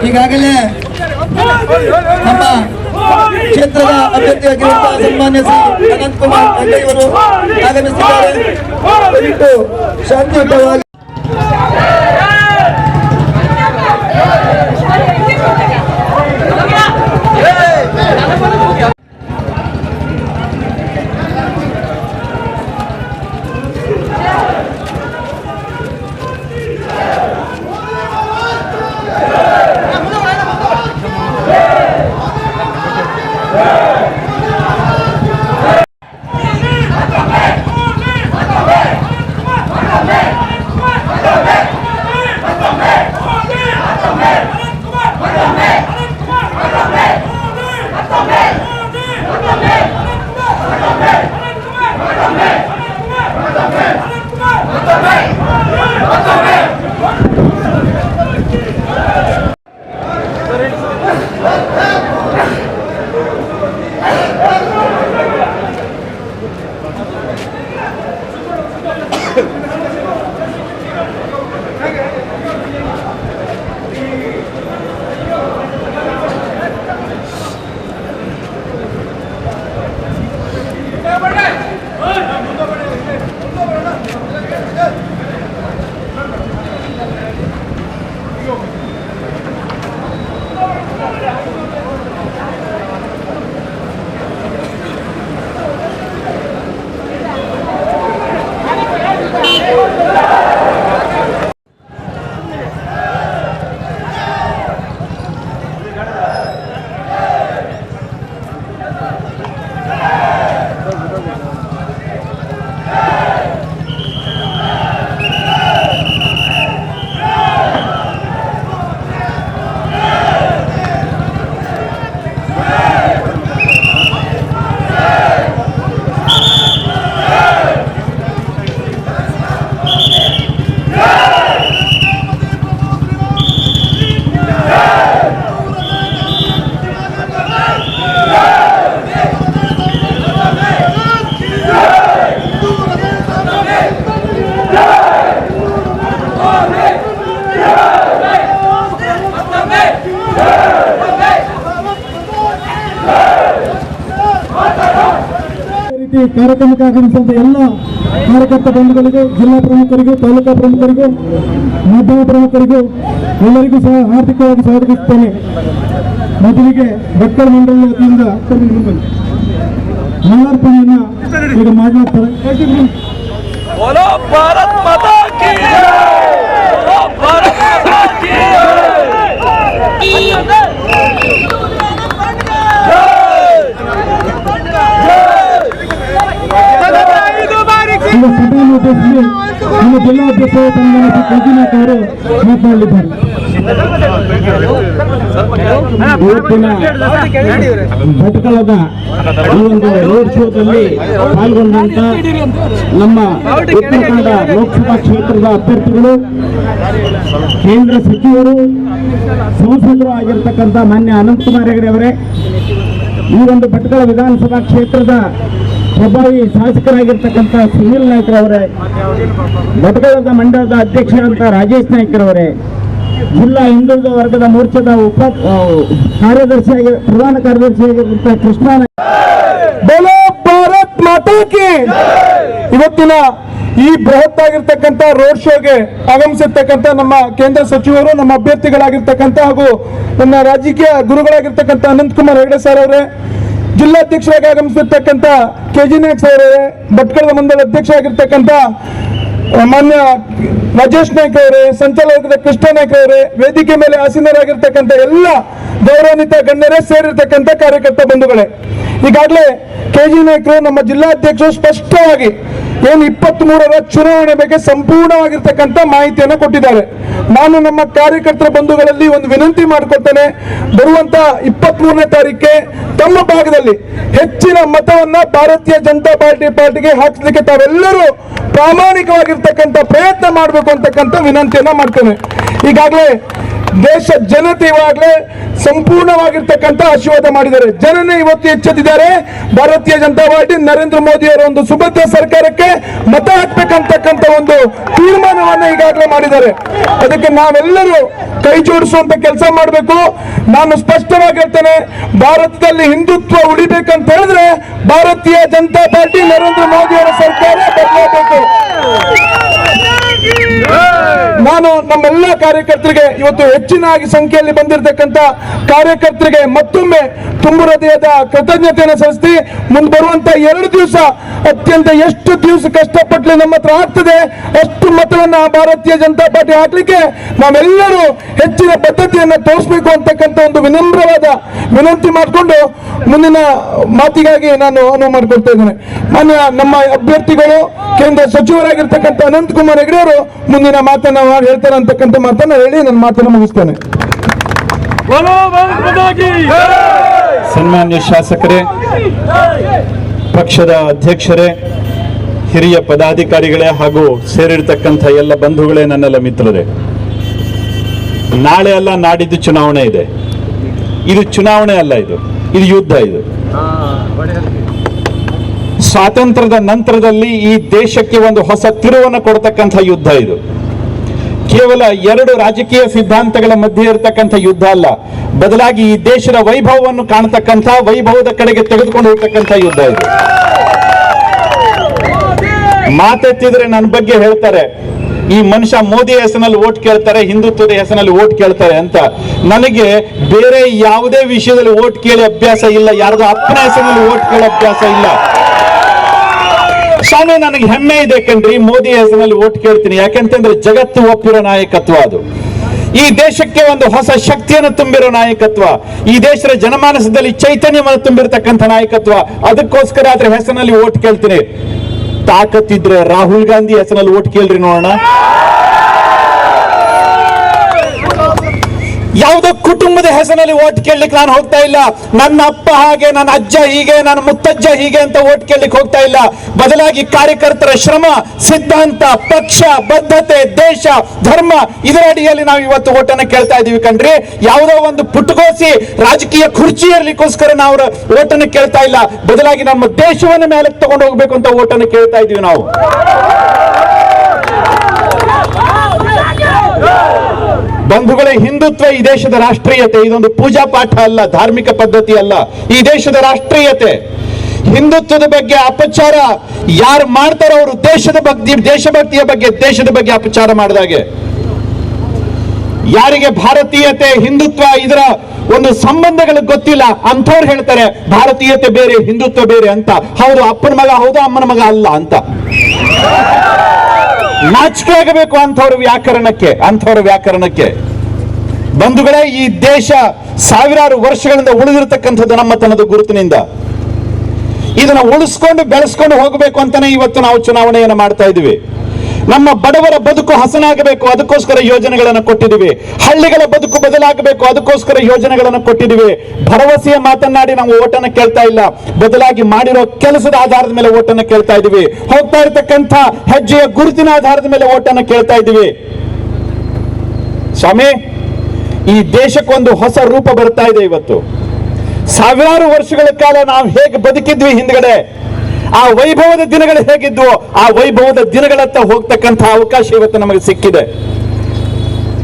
ಈಗಾಗಲೇ ನಮ್ಮ ಕ್ಷೇತ್ರದ ಅಭ್ಯರ್ಥಿಯಾಗಿರುವಂತಹ ಸನ್ಮಾನ್ಯ ಶ್ರೀ ಅನಂತ್ ಕುಮಾರ್ ಹೆಗಡೆಯವರು ಆಗಮಿಸಿದ್ದಾರೆ. ಶಾಂತಿಯುತವಾಗಿ ಕಾರ್ಯಕ್ರಮಕ್ಕೆ ಆಗಮಿಸಿದಂತ ಎಲ್ಲ ಕಾರ್ಯಕರ್ತ ಬಂಧುಗಳಿಗೂ, ಜಿಲ್ಲಾ ಪ್ರಮುಖರಿಗೂ, ತಾಲೂಕಾ ಪ್ರಮುಖರಿಗೂ, ಮಾಧ್ಯಮ ಪ್ರಮುಖರಿಗೂ ಎಲ್ಲರಿಗೂ ಸಹ ಹಾರ್ದಿಕವಾಗಿ ಸ್ವಾಗತಿಸುತ್ತೇನೆ. ಮೊದಲಿಗೆ ಭಟ್ಕಳ ಮಂಡಳಿ ವತಿಯಿಂದ ಮಾಲಾರ್ಪಣೆಯನ್ನ ಈಗ ಮಾಡಲಾಗ್ತದೆ. ಸಭೆಯನ್ನು ಉದ್ದೇಶಿಸಿ ನಮ್ಮ ಜಿಲ್ಲಾಧ್ಯಕ್ಷ ಕೆಜಿನಾಥ್ ಅವರು ಮಾತನಾಡಲಿದ್ದಾರೆ. ಇವತ್ತಿನ ಭಟ್ಕಳದ ಈ ಒಂದು ರೋಡ್ ಶೋದಲ್ಲಿ ಪಾಲ್ಗೊಂಡಂತ ನಮ್ಮ ಉತ್ತರ ಕನ್ನಡ ಲೋಕಸಭಾ ಕ್ಷೇತ್ರದ ಅಭ್ಯರ್ಥಿಗಳು, ಕೇಂದ್ರ ಸಚಿವರು, ಸಂಸದರು ಆಗಿರ್ತಕ್ಕಂಥ ಮಾನ್ಯ ಅನಂತ್ ಕುಮಾರ್ ಹೆಗಡೆ ಅವರೇ, ಈ ಒಂದು ಭಟ್ಕಳ ವಿಧಾನಸಭಾ ಕ್ಷೇತ್ರದ ಪ್ರಭಾವಿ ಶಾಸಕರಾಗಿರ್ತಕ್ಕಂಥ ಸುನೀಲ್ ನಾಯ್ಕರವರೇ, ಭಟ್ಕಳದ ಮಂಡಲದ ಅಧ್ಯಕ್ಷರಂತ ರಾಜೇಶ್ ನಾಯ್ಕರವರೇ, ಜಿಲ್ಲಾ ಹಿಂದುಳಿದ ವರ್ಗದ ಮೋರ್ಚಾದ ಪ್ರಧಾನ ಕಾರ್ಯದರ್ಶಿಯಾಗಿರುವಂತಹ ಕೃಷ್ಣ ಭಾರತ್ ಮಾತಾ ಕಿ. ಇವತ್ತಿನ ಈ ಬೃಹತ್ ಆಗಿರ್ತಕ್ಕಂಥ ರೋಡ್ ಶೋಗೆ ಆಗಮಿಸಿರ್ತಕ್ಕಂಥ ನಮ್ಮ ಕೇಂದ್ರ ಸಚಿವರು, ನಮ್ಮ ಅಭ್ಯರ್ಥಿಗಳಾಗಿರ್ತಕ್ಕಂಥ ಹಾಗೂ ನನ್ನ ರಾಜಕೀಯ ಗುರುಗಳಾಗಿರ್ತಕ್ಕಂಥ ಅನಂತ್ ಕುಮಾರ್ ಹೆಗಡೆ ಸರ್ ಅವರೇ, ಜಿಲ್ಲಾಧ್ಯಕ್ಷರಾಗಿ ಆಗಮಿಸಿರ್ತಕ್ಕಂಥ ಕೆಜಿ ನಾಯ್ಕ್ ಸರ್ ಅವರೇ, ಭಟ್ಕಳದ ಮಂಡಲ ಅಧ್ಯಕ್ಷ ಆಗಿರ್ತಕ್ಕಂಥ ಮಾನ್ಯ ರಾಜೇಶ್ ನಾಯ್ಕ ಅವರೇ, ಸಂಚಾಲಕರ ಕೃಷ್ಣ ನಾಯ್ಕ ಅವರೇ, ವೇದಿಕೆ ಮೇಲೆ ಆಸೀನರಾಗಿರ್ತಕ್ಕಂಥ ಎಲ್ಲ ಗೌರವಾನ್ವಿತ ಗಣ್ಯರೇ, ಸೇರಿರ್ತಕ್ಕಂಥ ಕಾರ್ಯಕರ್ತ ಬಂಧುಗಳೇ, ಈಗಾಗಲೇ ಕೆಜಿ ನಾಯ್ಕರು ನಮ್ಮ ಜಿಲ್ಲಾಧ್ಯಕ್ಷರು ಸ್ಪಷ್ಟವಾಗಿ ಏನು 23ರ ಚುನಾವಣೆ ಬಗ್ಗೆ ಸಂಪೂರ್ಣವಾಗಿರ್ತಕ್ಕಂಥ ಮಾಹಿತಿಯನ್ನು ಕೊಟ್ಟಿದ್ದಾರೆ. ನಾನು ನಮ್ಮ ಕಾರ್ಯಕರ್ತರ ಬಂಧುಗಳಲ್ಲಿ ಒಂದು ವಿನಂತಿ ಮಾಡಿಕೊಳ್ತೇನೆ, ಬರುವಂತ 23ನೇ ತಾರೀಕಿಗೆ ತಮ್ಮ ಭಾಗದಲ್ಲಿ ಹೆಚ್ಚಿನ ಮತವನ್ನ ಭಾರತೀಯ ಜನತಾ ಪಾರ್ಟಿಗೆ ಹಾಕಿಸಲಿಕ್ಕೆ ತಾವೆಲ್ಲರೂ ಪ್ರಾಮಾಣಿಕವಾಗಿರ್ತಕ್ಕಂಥ ಪ್ರಯತ್ನ ಮಾಡಬೇಕು ಅಂತಕ್ಕಂಥ ವಿನಂತಿಯನ್ನ ಮಾಡ್ತೇನೆ. ಈಗಾಗಲೇ ದೇಶ ಜನತೆ ಇವಾಗಲೇ ಸಂಪೂರ್ಣವಾಗಿರ್ತಕ್ಕಂಥ ಆಶೀರ್ವಾದ ಮಾಡಿದ್ದಾರೆ. ಜನನೇ ಇವತ್ತು ಎಚ್ಚೆತ್ತಿದ್ದಾರೆ. ಭಾರತೀಯ ಜನತಾ ಪಾರ್ಟಿ ನರೇಂದ್ರ ಮೋದಿ ಅವರ ಒಂದು ಸುಭದ್ರ ಸರ್ಕಾರಕ್ಕೆ ಮತ ಹಾಕ್ಬೇಕಂತಕ್ಕಂಥ ಒಂದು ತೀರ್ಮಾನವನ್ನ ಈಗಾಗಲೇ ಮಾಡಿದ್ದಾರೆ. ಅದಕ್ಕೆ ನಾವೆಲ್ಲರೂ ಕೈ ಜೋಡಿಸುವಂತ ಕೆಲಸ ಮಾಡಬೇಕು. ನಾನು ಸ್ಪಷ್ಟವಾಗಿ ಹೇಳ್ತೇನೆ, ಭಾರತದಲ್ಲಿ ಹಿಂದುತ್ವ ಉಳಿಬೇಕಂತ ಹೇಳಿದ್ರೆ ಭಾರತೀಯ ಜನತಾ ಪಾರ್ಟಿ ನರೇಂದ್ರ ಮೋದಿ ಅವರ ಸರ್ಕಾರ ಬದಲಾಗಬೇಕು. ನಾನು ನಮ್ಮೆಲ್ಲ ಕಾರ್ಯಕರ್ತರಿಗೆ, ಇವತ್ತು ಹೆಚ್ಚಿನಾಗಿ ಸಂಖ್ಯೆಯಲ್ಲಿ ಬಂದಿರತಕ್ಕಂತ ಕಾರ್ಯಕರ್ತರಿಗೆ ಮತ್ತೊಮ್ಮೆ ತುಂಬು ಹೃದಯದ ಕೃತಜ್ಞತೆಯನ್ನು ಸಲ್ಲಿಸಿ, ಮುಂದೆ ಬರುವಂತ 2 ದಿವಸ ಅತ್ಯಂತ ಎಷ್ಟು ದಿವಸ ಕಷ್ಟಪಟ್ಟರೆ ನಮ್ಮ ಹತ್ರ ಆಗ್ತದೆ ಅಷ್ಟು ಮತವನ್ನ ಭಾರತೀಯ ಜನತಾ ಪಾರ್ಟಿ ಹಾಕ್ಲಿಕ್ಕೆ ನಾವೆಲ್ಲರೂ ಹೆಚ್ಚಿನ ಬದ್ಧತೆಯನ್ನು ತೋರಿಸಬೇಕು ಅಂತಕ್ಕಂಥ ಒಂದು ವಿನಮ್ರವಾದ ವಿನಂತಿ ಮಾಡಿಕೊಂಡು ಮುಂದಿನ ಮಾತಿಗಾಗಿ ನಾನು ಅನುವು ಮಾಡಿಕೊಡ್ತಾ ಇದ್ದೇನೆ. ಮಾನ್ಯ ನಮ್ಮ ಅಭ್ಯರ್ಥಿಗಳು ಕೇಂದ್ರ ಸಚಿವರಾಗಿರ್ತಕ್ಕಂಥ ಅನಂತಕುಮಾರ್ ಹೆಗಡೆ ಅವರು ಮುಂದಿನ ಮಾತನ್ನ ಹೇಳ್ತಾರೆ ಅಂತಕ್ಕಂಥ ಮಾತನ್ನ ಹೇಳಿ ನನ್ನ ಮಾತನ್ನು ಮುಗಿಸ್ತೇನೆ. ಸನ್ಮಾನ್ಯ ಶಾಸಕರೇ, ಪಕ್ಷದ ಅಧ್ಯಕ್ಷರೇ, ಹಿರಿಯ ಪದಾಧಿಕಾರಿಗಳೇ ಹಾಗೂ ಸೇರಿರ್ತಕ್ಕಂಥ ಎಲ್ಲ ಬಂಧುಗಳೇ, ನನ್ನೆಲ್ಲ ಮಿತ್ರರೇ, ನಾಳೆ ಅಲ್ಲ ನಾಡಿದ್ದು ಚುನಾವಣೆ ಇದೆ. ಇದು ಚುನಾವಣೆ ಅಲ್ಲ, ಇದು ಯುದ್ಧ. ಇದು ಸ್ವಾತಂತ್ರ್ಯದ ನಂತರದಲ್ಲಿ ಈ ದೇಶಕ್ಕೆ ಒಂದು ಹೊಸ ತಿರುವನ್ನು ಕೊಡ್ತಕ್ಕಂಥ ಯುದ್ಧ. ಇದು ಕೇವಲ 2 ರಾಜಕೀಯ ಸಿದ್ಧಾಂತಗಳ ಮಧ್ಯೆ ಇರತಕ್ಕಂಥ ಯುದ್ಧ ಅಲ್ಲ, ಬದಲಾಗಿ ಈ ದೇಶದ ವೈಭವವನ್ನು ಕಾಣತಕ್ಕಂಥ, ವೈಭವದ ಕಡೆಗೆ ತೆಗೆದುಕೊಂಡು ಹೋಗ್ತಕ್ಕಂಥ ಯುದ್ಧ ಇದು. ಮಾತೆತ್ತಿದ್ರೆ ನನ್ನ ಬಗ್ಗೆ ಹೇಳ್ತಾರೆ, ಈ ಮನುಷ್ಯ ಮೋದಿ ಹೆಸರಿನಲ್ಲಿ ಓಟ್ ಕೇಳ್ತಾರೆ, ಹಿಂದುತ್ವದ ಹೆಸರಿನಲ್ಲಿ ಓಟ್ ಕೇಳ್ತಾರೆ ಅಂತ. ನನಗೆ ಬೇರೆ ಯಾವುದೇ ವಿಷಯದಲ್ಲಿ ಓಟ್ ಕೇಳಿ ಅಭ್ಯಾಸ ಇಲ್ಲ, ಯಾರ್ದೋ ಅಪ್ಪನ ಹೆಸರಿನಲ್ಲಿ ಓಟ್ ಕೇಳೋ ಅಭ್ಯಾಸ ಇಲ್ಲ. ಸ್ವಾಮಿ, ನನಗೆ ಹೆಮ್ಮೆ ಇದೆ ಕಣ್ರಿ, ಮೋದಿ ಹೆಸರಿನಲ್ಲಿ ಓಟ್ ಕೇಳ್ತೀನಿ. ಯಾಕೆಂತಂದ್ರೆ ಜಗತ್ತು ಒಪ್ಪಿರೋ ನಾಯಕತ್ವ ಅದು. ಈ ದೇಶಕ್ಕೆ ಒಂದು ಹೊಸ ಶಕ್ತಿಯನ್ನು ತುಂಬಿರೋ ನಾಯಕತ್ವ, ಈ ದೇಶದ ಜನಮಾನಸದಲ್ಲಿ ಚೈತನ್ಯವನ್ನು ತುಂಬಿರತಕ್ಕಂಥ ನಾಯಕತ್ವ. ಅದಕ್ಕೋಸ್ಕರ ಅದ್ರ ಹೆಸರಿನಲ್ಲಿ ಓಟ್ ಕೇಳ್ತೀನಿ. ತಾಕತ್ತಿದ್ರೆ ರಾಹುಲ್ ಗಾಂಧಿ ಹೆಸರಿನಲ್ಲಿ ಓಟ್ ಕೇಳ್ರಿ ನೋಡೋಣ. ಯಾವುದೋ ಕುಟುಂಬದ ಹೆಸರಿನಲ್ಲಿ ಓಟ್ ಕೇಳಲಿಕ್ಕೆ ನಾನು ಹೋಗ್ತಾ ಇಲ್ಲ. ನನ್ನ ಅಪ್ಪ ಹಾಗೆ, ನನ್ನ ಅಜ್ಜ ಹೀಗೆ, ನನ್ನ ಮುತ್ತಜ್ಜ ಹೀಗೆ ಅಂತ ಓಟ್ ಕೇಳಲಿಕ್ಕೆ ಹೋಗ್ತಾ ಇಲ್ಲ. ಬದಲಾಗಿ ಕಾರ್ಯಕರ್ತರ ಶ್ರಮ, ಸಿದ್ಧಾಂತ, ಪಕ್ಷ, ಬದ್ಧತೆ, ದೇಶ, ಧರ್ಮ, ಇದರ ಅಡಿಯಲ್ಲಿ ನಾವು ಇವತ್ತು ಓಟನ್ನು ಕೇಳ್ತಾ ಇದೀವಿ ಕಣ್ರಿ. ಯಾವುದೋ ಒಂದು ಪುಟಗೋಸಿ ರಾಜಕೀಯ ಕುರ್ಚಿ ಇರ್ಲಿಕ್ಕೋಸ್ಕರ ನಾವು ಓಟನ್ನು ಕೇಳ್ತಾ ಇಲ್ಲ. ಬದಲಾಗಿ ನಮ್ಮ ದೇಶವನ್ನು ಮೇಲೆ ತಗೊಂಡು ಹೋಗ್ಬೇಕು ಅಂತ ಓಟನ್ನು ಕೇಳ್ತಾ ಇದೀವಿ ನಾವು. ಬಂಧುಗಳೇ, ಹಿಂದುತ್ವ ಈ ದೇಶದ ರಾಷ್ಟ್ರೀಯತೆ. ಇದೊಂದು ಪೂಜಾ ಪಾಠ ಅಲ್ಲ, ಧಾರ್ಮಿಕ ಪದ್ಧತಿ ಅಲ್ಲ. ಈ ದೇಶದ ರಾಷ್ಟ್ರೀಯತೆ. ಹಿಂದುತ್ವದ ಬಗ್ಗೆ ಅಪಚಾರ ಯಾರು ಮಾಡ್ತಾರೋ ಅವರು ದೇಶಭಕ್ತಿಯ ಬಗ್ಗೆ, ದೇಶದ ಬಗ್ಗೆ ಅಪಚಾರ ಮಾಡಿದಾಗೆ. ಯಾರಿಗೆ ಭಾರತೀಯತೆ, ಹಿಂದುತ್ವ ಇದರ ಒಂದು ಸಂಬಂಧಗಳು ಗೊತ್ತಿಲ್ಲ ಅಂಥವ್ರು ಹೇಳ್ತಾರೆ ಭಾರತೀಯತೆ ಬೇರೆ, ಹಿಂದುತ್ವ ಬೇರೆ ಅಂತ. ಹೌದು, ಅಪ್ಪನ ಮಗ ಹೌದು, ಅಮ್ಮನ ಮಗ ಅಲ್ಲ ಅಂತ. ನಾಚಿಕೆ ಆಗಬೇಕು ಅಂಥವ್ರ ವ್ಯಾಕರಣಕ್ಕೆ. ಬಂಧುಗಳೇ, ಈ ದೇಶ ಸಾವಿರಾರು ವರ್ಷಗಳಿಂದ ಉಳಿದಿರತಕ್ಕಂಥದ್ದು ನಮ್ಮತನದ ಗುರುತಿನಿಂದ. ಇದನ್ನ ಉಳಿಸ್ಕೊಂಡು ಬೆಳೆಸ್ಕೊಂಡು ಹೋಗಬೇಕು ಅಂತಾನೆ ಇವತ್ತು ನಾವು ಚುನಾವಣೆಯನ್ನು ಮಾಡ್ತಾ ಇದ್ದೀವಿ. ನಮ್ಮ ಬಡವರ ಬದುಕು ಹಸನಾಗಬೇಕು, ಅದಕ್ಕೋಸ್ಕರ ಯೋಜನೆಗಳನ್ನು ಕೊಟ್ಟಿದ್ದೀವಿ. ಹಳ್ಳಿಗಳ ಬದುಕು ಬದಲಾಗಬೇಕು, ಅದಕ್ಕೋಸ್ಕರ ಯೋಜನೆಗಳನ್ನು ಕೊಟ್ಟಿದ್ದೀವಿ. ಭರವಸೆಯ ಮಾತನಾಡಿ ನಾವು ಓಟನ್ನು ಕೇಳ್ತಾ ಇಲ್ಲ, ಬದಲಾಗಿ ಮಾಡಿರೋ ಕೆಲಸದ ಆಧಾರದ ಮೇಲೆ ಓಟನ್ನು ಕೇಳ್ತಾ ಇದ್ದೀವಿ. ಹೋಗ್ತಾ ಇರತಕ್ಕಂಥ ಹೆಜ್ಜೆಯ ಗುರುತಿನ ಆಧಾರದ ಮೇಲೆ ಓಟನ್ನು ಕೇಳ್ತಾ ಇದ್ದೀವಿ. ಸ್ವಾಮಿ, ಈ ದೇಶಕ್ಕೊಂದು ಹೊಸ ರೂಪ ಬರ್ತಾ ಇದೆ ಇವತ್ತು. ಸಾವಿರಾರು ವರ್ಷಗಳ ಕಾಲ ನಾವು ಹೇಗೆ ಬದುಕಿದ್ವಿ ಹಿಂದ್ಗಡೆ, ಆ ವೈಭವದ ದಿನಗಳು ಹೇಗಿದ್ವು, ಆ ವೈಭವದ ದಿನಗಳತ್ತ ಹೋಗ್ತಕ್ಕಂಥ ಅವಕಾಶ ಇವತ್ತು ನಮಗೆ ಸಿಕ್ಕಿದೆ.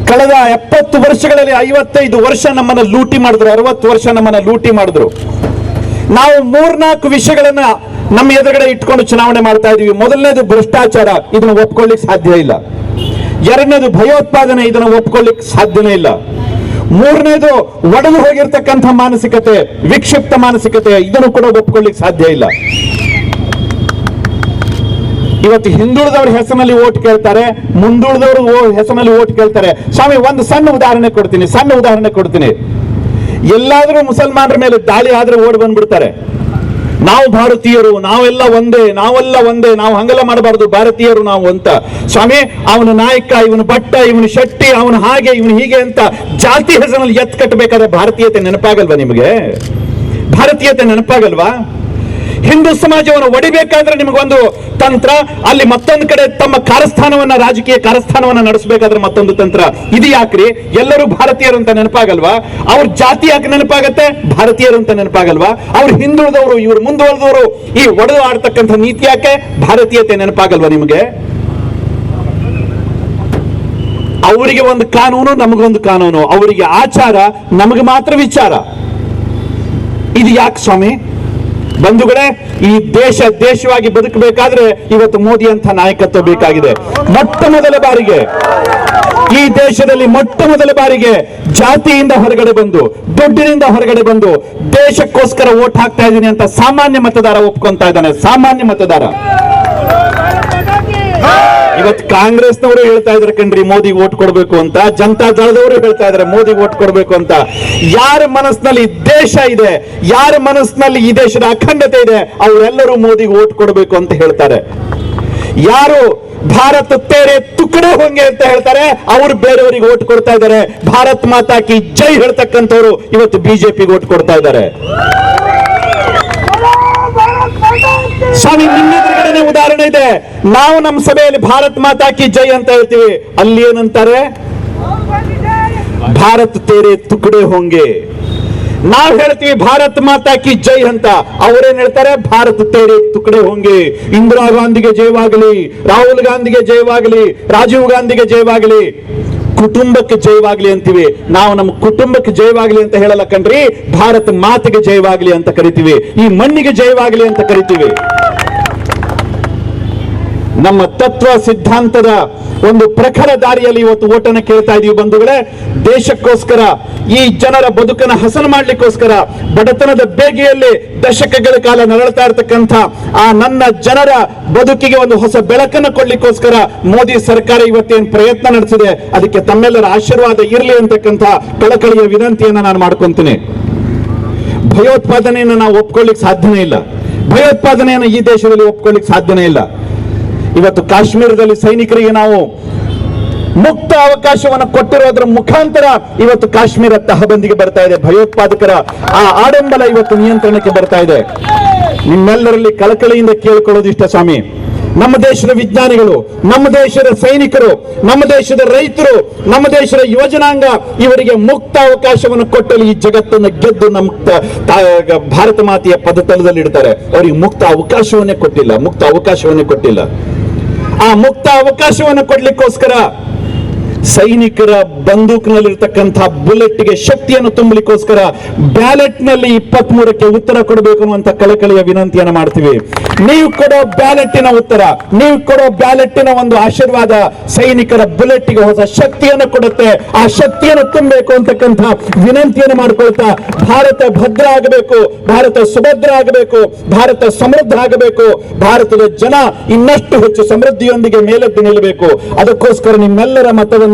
ಕಳೆದ 70 ವರ್ಷಗಳಲ್ಲಿ 55 ವರ್ಷ ನಮ್ಮನ್ನ ಲೂಟಿ ಮಾಡಿದ್ರು, 60 ವರ್ಷ ನಮ್ಮನ್ನ ಲೂಟಿ ಮಾಡಿದ್ರು. ನಾವು 3-4 ವಿಷಯಗಳನ್ನ ನಮ್ಮ ಎದುರುಗಡೆ ಇಟ್ಕೊಂಡು ಚುನಾವಣೆ ಮಾಡ್ತಾ ಇದೀವಿ. ಮೊದಲನೇದು ಭ್ರಷ್ಟಾಚಾರ, ಇದನ್ನು ಒಪ್ಕೊಳ್ಳಿಕ್ಕೆ ಸಾಧ್ಯ ಇಲ್ಲ. 2ನೇದು ಭಯೋತ್ಪಾದನೆ, ಇದನ್ನು ಒಪ್ಕೊಳ್ಳಿಕ್ಕೆ ಸಾಧ್ಯನೇ ಇಲ್ಲ. 3ನೇದು ಒಡೆದು ಹೋಗಿರ್ತಕ್ಕಂಥ ಮಾನಸಿಕತೆ, ವಿಕ್ಷಿಪ್ತ ಮಾನಸಿಕತೆ, ಇದನ್ನು ಕೂಡ ಒಪ್ಕೊಳ್ಳಿಕ್ಕೆ ಸಾಧ್ಯ ಇಲ್ಲ. ಇವತ್ತು ಹಿಂದುಳಿದವ್ರ ಹೆಸರಿನಲ್ಲಿ ಓಟ್ ಕೇಳ್ತಾರೆ, ಮುಂದುಳಿದವರು ಹೆಸರಿನಲ್ಲಿ ಓಟ್ ಕೇಳ್ತಾರೆ. ಸ್ವಾಮಿ, ಒಂದು ಸಣ್ಣ ಉದಾಹರಣೆ ಕೊಡ್ತೀನಿ. ಎಲ್ಲಾದ್ರೂ ಮುಸಲ್ಮಾನರ ಮೇಲೆ ದಾಳಿ ಆದ್ರೆ ಓಡ್ ಬಂದ್ಬಿಡ್ತಾರೆ. ನಾವು ಭಾರತೀಯರು, ನಾವೆಲ್ಲ ಒಂದೇ, ನಾವು ಹಂಗೆಲ್ಲ ಮಾಡಬಾರ್ದು, ಭಾರತೀಯರು ನಾವು ಅಂತ. ಸ್ವಾಮಿ, ಅವನ ನಾಯಕ, ಇವನು ಭಟ್ಟ, ಇವನು ಶೆಟ್ಟಿ, ಅವನು ಹಾಗೆ, ಇವನು ಹೀಗೆ ಅಂತ ಜಾತಿ ಹೆಸರಿನಲ್ಲಿ ಎತ್ತು ಕಟ್ಟಬೇಕಾದ್ರೆ ಭಾರತೀಯತೆ ನೆನಪಾಗಲ್ವಾ ನಿಮಗೆ? ಭಾರತೀಯತೆ ನೆನಪಾಗಲ್ವಾ? ಹಿಂದೂ ಸಮಾಜವನ್ನು ಒಡಿಬೇಕಾದ್ರೆ ನಿಮಗೊಂದು ತಂತ್ರ, ಅಲ್ಲಿ ಮತ್ತೊಂದು ಕಡೆ ತಮ್ಮ ಕಾರಸ್ಥಾನವನ್ನ, ರಾಜಕೀಯ ಕಾರಸ್ಥಾನವನ್ನ ನಡೆಸಬೇಕಾದ್ರೆ ಮತ್ತೊಂದು ತಂತ್ರ. ಇದು ಯಾಕ್ರಿ? ಎಲ್ಲರೂ ಭಾರತೀಯರು ಅಂತ ನೆನಪಾಗಲ್ವಾ? ಅವ್ರ ಜಾತಿ ಯಾಕೆ ನೆನಪಾಗತ್ತೆ? ಭಾರತೀಯರು ಅಂತ ನೆನಪಾಗಲ್ವಾ? ಅವ್ರು ಹಿಂದುಳಿದವರು, ಇವ್ರು ಮುಂದುವರೆದವರು, ಈ ಒಡೆದು ಆಡ್ತಕ್ಕಂಥ ನೀತಿ ಯಾಕೆ? ಭಾರತೀಯತೆ ನೆನಪಾಗಲ್ವಾ ನಿಮಗೆ? ಅವರಿಗೆ ಒಂದು ಕಾನೂನು, ನಮಗೊಂದು ಕಾನೂನು, ಅವರಿಗೆ ಆಚಾರ, ನಮಗೆ ಮಾತ್ರ ವಿಚಾರ. ಇದು ಯಾಕೆ ಸ್ವಾಮಿ? ಬಂಧುಗಳೇ, ಈ ದೇಶವಾಗಿ ಬದುಕಬೇಕಾದ್ರೆ ಇವತ್ತು ಮೋದಿ ಅಂತ ನಾಯಕತ್ವ ಬೇಕಾಗಿದೆ. ಮೊಟ್ಟ ಮೊದಲ ಬಾರಿಗೆ ಈ ದೇಶದಲ್ಲಿ ಜಾತಿಯಿಂದ ಹೊರಗಡೆ ಬಂದು, ದುಡ್ಡಿನಿಂದ ಹೊರಗಡೆ ಬಂದು ದೇಶಕ್ಕೋಸ್ಕರ ವೋಟ್ ಹಾಕ್ತಾ ಇದ್ದೀನಿ ಅಂತ ಸಾಮಾನ್ಯ ಮತದಾರ ಒಪ್ಕೊಂತಾ ಇದ್ದಾನೆ. ಸಾಮಾನ್ಯ ಮತದಾರ. ಇವತ್ತು ಕಾಂಗ್ರೆಸ್ನವರು ಹೇಳ್ತಾ ಇದ್ದಾರೆ ಕಣ್ರಿ ಮೋದಿ ವೋಟ್ ಕೊಡಬೇಕು ಅಂತ, ಜನತಾ ದಳದವರು ಹೇಳ್ತಾ ಇದ್ದಾರೆ ಮೋದಿ ವೋಟ್ ಕೊಡಬೇಕು ಅಂತ. ಯಾರ ಮನಸ್ಸಿನಲ್ಲಿ ದೇಶ ಇದೆ, ಯಾರ ಮನಸ್ಸಿನಲ್ಲಿ ಈ ದೇಶದ ಅಖಂಡತೆ ಇದೆ, ಅವರೆಲ್ಲರೂ ಮೋದಿ ವೋಟ್ ಕೊಡಬೇಕು ಅಂತ ಹೇಳ್ತಾರೆ. ಯಾರು ಭಾರತ್ ತೇರೆ ತುಕಡೆ ಹೋಂಗೆ ಅಂತ ಹೇಳ್ತಾರೆ, ಅವರು ಬೇರೆಯವರಿಗೆ ವೋಟ್ ಕೊಡ್ತಾ ಇದ್ದಾರೆ. ಭಾರತ್ ಮಾತಾ ಕಿ ಜೈ ಹೇಳ್ತಕ್ಕಂಥವ್ರು ಇವತ್ತು ಬಿಜೆಪಿಗೆ ವೋಟ್ ಕೊಡ್ತಾ ಇದ್ದಾರೆ. ಸ್ವಾಮಿ, ನಿಮ್ಮ ಎದುರುಗಡೆ ಉದಾಹರಣೆ ಇದೆ. ನಾವು ನಮ್ಮ ಸಭೆಯಲ್ಲಿ ಭಾರತ್ ಮಾತಾ ಕಿ ಜೈ ಅಂತ ಹೇಳ್ತೀವಿ, ಅಲ್ಲಿ ಏನಂತಾರೆ? ಭಾರತ್ ತೇರೆ ತುಕಡೆ ಹೋಂಗೆ. ನಾವು ಹೇಳ್ತೀವಿ ಭಾರತ್ ಮಾತಾ ಕಿ ಜೈ ಅಂತ, ಅವರೇನ್ ಹೇಳ್ತಾರೆ? ಭಾರತ್ ತೇರೆ ತುಕಡೆ ಹೋಂಗೆ. ಇಂದಿರಾ ಗಾಂಧಿಗೆ ಜಯವಾಗಲಿ, ರಾಹುಲ್ ಗಾಂಧಿಗೆ ಜಯವಾಗಲಿ, ರಾಜೀವ್ ಗಾಂಧಿಗೆ ಜಯವಾಗಲಿ, ಕುಟುಂಬಕ್ಕೆ ಜಯವಾಗ್ಲಿ ಅಂತೀವಿ. ನಾವು ನಮ್ಮ ಕುಟುಂಬಕ್ಕೆ ಜಯವಾಗ್ಲಿ ಅಂತ ಹೇಳಲ್ಲ ಕಣ್ರಿ, ಭಾರತ ಮಾತೆಗೆ ಜಯವಾಗ್ಲಿ ಅಂತ ಕರಿತೀವಿ, ಈ ಮಣ್ಣಿಗೆ ಜಯವಾಗ್ಲಿ ಅಂತ ಕರಿತೀವಿ. ನಮ್ಮ ತತ್ವ ಸಿದ್ಧಾಂತದ ಒಂದು ಪ್ರಖರ ದಾರಿಯಲ್ಲಿ ಇವತ್ತು ಓಟನ್ನು ಕೇಳ್ತಾ ಇದೀವಿ ಬಂಧುಗಳೇ. ದೇಶಕ್ಕೋಸ್ಕರ, ಈ ಜನರ ಬದುಕನ್ನು ಹಸನು ಮಾಡ್ಲಿಕ್ಕೋಸ್ಕರ, ಬಡತನದ ಬೇಗೆಯಲ್ಲಿ ದಶಕಗಳ ಕಾಲ ನರಳ್ತಾ ಇರತಕ್ಕಂಥ ಆ ನನ್ನ ಜನರ ಬದುಕಿಗೆ ಒಂದು ಹೊಸ ಬೆಳಕನ್ನು ಕೊಡ್ಲಿಕ್ಕೋಸ್ಕರ ಮೋದಿ ಸರ್ಕಾರ ಇವತ್ತೇನು ಪ್ರಯತ್ನ ನಡೆಸಿದೆ, ಅದಕ್ಕೆ ತಮ್ಮೆಲ್ಲರ ಆಶೀರ್ವಾದ ಇರಲಿ ಅಂತಕ್ಕಂಥ ಕಳಕಳಿಯ ವಿನಂತಿಯನ್ನು ನಾನು ಮಾಡ್ಕೊಂತೀನಿ. ಭಯೋತ್ಪಾದನೆಯನ್ನು ನಾವು ಒಪ್ಕೊಳ್ಳಿಕ್ ಸಾಧ್ಯನೇ ಇಲ್ಲ. ಭಯೋತ್ಪಾದನೆಯನ್ನು ಈ ದೇಶದಲ್ಲಿ ಒಪ್ಕೊಳ್ಳಿಕ್ ಸಾಧ್ಯನೇ ಇಲ್ಲ. ಇವತ್ತು ಕಾಶ್ಮೀರದಲ್ಲಿ ಸೈನಿಕರಿಗೆ ನಾವು ಮುಕ್ತ ಅವಕಾಶವನ್ನು ಕೊಟ್ಟಿರೋದ್ರ ಮುಖಾಂತರ ಇವತ್ತು ಕಾಶ್ಮೀರ ತಹಬಂದಿಗೆ ಬರ್ತಾ ಇದೆ. ಭಯೋತ್ಪಾದಕರ ಆ ಆಡಂಬಲ ಇವತ್ತು ನಿಯಂತ್ರಣಕ್ಕೆ ಬರ್ತಾ ಇದೆ. ನಿಮ್ಮೆಲ್ಲರಲ್ಲಿ ಕಳಕಳಿಯಿಂದ ಕೇಳಿಕೊಳ್ಳೋದಿಷ್ಟ ಸ್ವಾಮಿ, ನಮ್ಮ ದೇಶದ ವಿಜ್ಞಾನಿಗಳು, ನಮ್ಮ ದೇಶದ ಸೈನಿಕರು, ನಮ್ಮ ದೇಶದ ರೈತರು, ನಮ್ಮ ದೇಶದ ಯುವಜನಾಂಗ ಇವರಿಗೆ ಮುಕ್ತ ಅವಕಾಶವನ್ನು ಕೊಟ್ಟಲ್ಲಿ ಈ ಜಗತ್ತನ್ನು ಗೆದ್ದು ನಮ್ಮ ಭಾರತ ಮಾತೆಯ ಪದತಲದಲ್ಲಿ ಇಡ್ತಾರೆ. ಅವರಿಗೆ ಮುಕ್ತ ಅವಕಾಶವನ್ನೇ ಕೊಟ್ಟಿಲ್ಲ. ಆ ಮುಕ್ತ ಅವಕಾಶವನ್ನು ಕೊಡ್ಲಿಕ್ಕೋಸ್ಕರ ಸೈನಿಕರ ಬಂದೂಕಿನಲ್ಲಿರ್ತಕ್ಕಂಥ ಬುಲೆಟ್ಗೆ ಶಕ್ತಿಯನ್ನು ತುಂಬಲಿಕ್ಕೋಸ್ಕರ ಬ್ಯಾಲೆಟ್ ನಲ್ಲಿ 23ಕ್ಕೆ ಉತ್ತರ ಕೊಡಬೇಕು ಅನ್ನುವಂಥ ಕಳಕಳಿಯ ವಿನಂತಿಯನ್ನು ಮಾಡ್ತೀವಿ. ನೀವು ಕೊಡೋ ಬ್ಯಾಲೆಟ್ಟಿನ ಉತ್ತರ, ನೀವು ಕೊಡೋ ಬ್ಯಾಲೆಟ್ಟಿನ ಒಂದು ಆಶೀರ್ವಾದ ಸೈನಿಕರ ಬುಲೆಟ್ಗೆ ಹೊಸ ಶಕ್ತಿಯನ್ನು ಕೊಡುತ್ತೆ. ಆ ಶಕ್ತಿಯನ್ನು ತುಂಬಬೇಕು ಅಂತಕ್ಕಂಥ ವಿನಂತಿಯನ್ನು ಮಾಡ್ಕೊಳ್ತಾ, ಭಾರತ ಭದ್ರ ಆಗಬೇಕು, ಭಾರತ ಸುಭದ್ರ ಆಗಬೇಕು, ಭಾರತ ಸಮೃದ್ಧ ಆಗಬೇಕು, ಭಾರತದ ಜನ ಇನ್ನಷ್ಟು ಹೆಚ್ಚು ಸಮೃದ್ಧಿಯೊಂದಿಗೆ ಮೇಲೆದ್ದು ನಿಲ್ಲಬೇಕು. ಅದಕ್ಕೋಸ್ಕರ ನಿಮ್ಮೆಲ್ಲರ ಮತವನ್ನು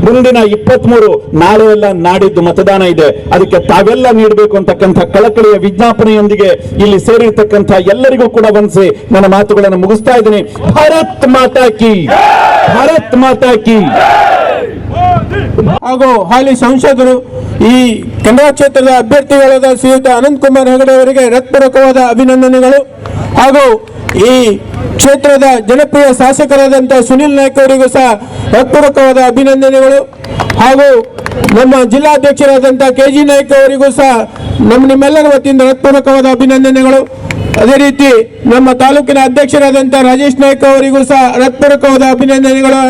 ಮುಂದಿನ 23, ನಾಳೆ ಎಲ್ಲ ನಾಡಿದ್ದು ಮತದಾನ ಇದೆ, ಅದಕ್ಕೆ ತಾವೆಲ್ಲ ನೀಡಬೇಕು ಅಂತಕ್ಕಂಥ ಕಳಕಳಿಯ ವಿಜ್ಞಾಪನೆಯೊಂದಿಗೆ ಇಲ್ಲಿ ಸೇರಿರ್ತಕ್ಕಂಥ ಎಲ್ಲರಿಗೂ ಕೂಡ ವಂದಿಸಿ ನನ್ನ ಮಾತುಗಳನ್ನು ಮುಗಿಸ್ತಾ ಇದ್ದೀನಿ. ಭಾರತ್ ಮಾತಾ ಕಿ, ಭಾರತ್ ಮಾತಾ ಕಿ. ಹಾಗೂ ಹಾಲಿ ಸಂಸದರು, ಈ ಕನ್ನಡ ಕ್ಷೇತ್ರದ ಅಭ್ಯರ್ಥಿಗಳಾದ ಶ್ರೀಯುತ ಅನಂತಕುಮಾರ್ ಹೆಗಡೆ ಅವರಿಗೆ ಹೃತ್ಪೂರ್ವಕವಾದ ಅಭಿನಂದನೆಗಳು. ಹಾಗೂ ಈ ಕ್ಷೇತ್ರದ ಜನಪ್ರಿಯ ಶಾಸಕರಾದಂತಹ ಸುನಿಲ್ ನಾಯ್ಕ ಅವರಿಗೂ ಸಹ ಹೃತ್ಪೂರ್ವಕವಾದ ಅಭಿನಂದನೆಗಳು. ಹಾಗೂ ನಮ್ಮ ಜಿಲ್ಲಾಧ್ಯಕ್ಷರಾದಂತಹ KG ನಾಯ್ಕ ಅವರಿಗೂ ಸಹ ನಿಮ್ಮೆಲ್ಲರ ವತಿಯಿಂದ ಹೃತ್ಪೂರ್ವಕವಾದ ಅಭಿನಂದನೆಗಳು. ಅದೇ ರೀತಿ ನಮ್ಮ ತಾಲೂಕಿನ ಅಧ್ಯಕ್ಷರಾದಂತಹ ರಾಜೇಶ್ ನಾಯ್ಕ ಅವರಿಗೂ ಸಹ ಹೃತ್ಪೂರ್ವಕವಾದ ಅಭಿನಂದನೆಗಳು.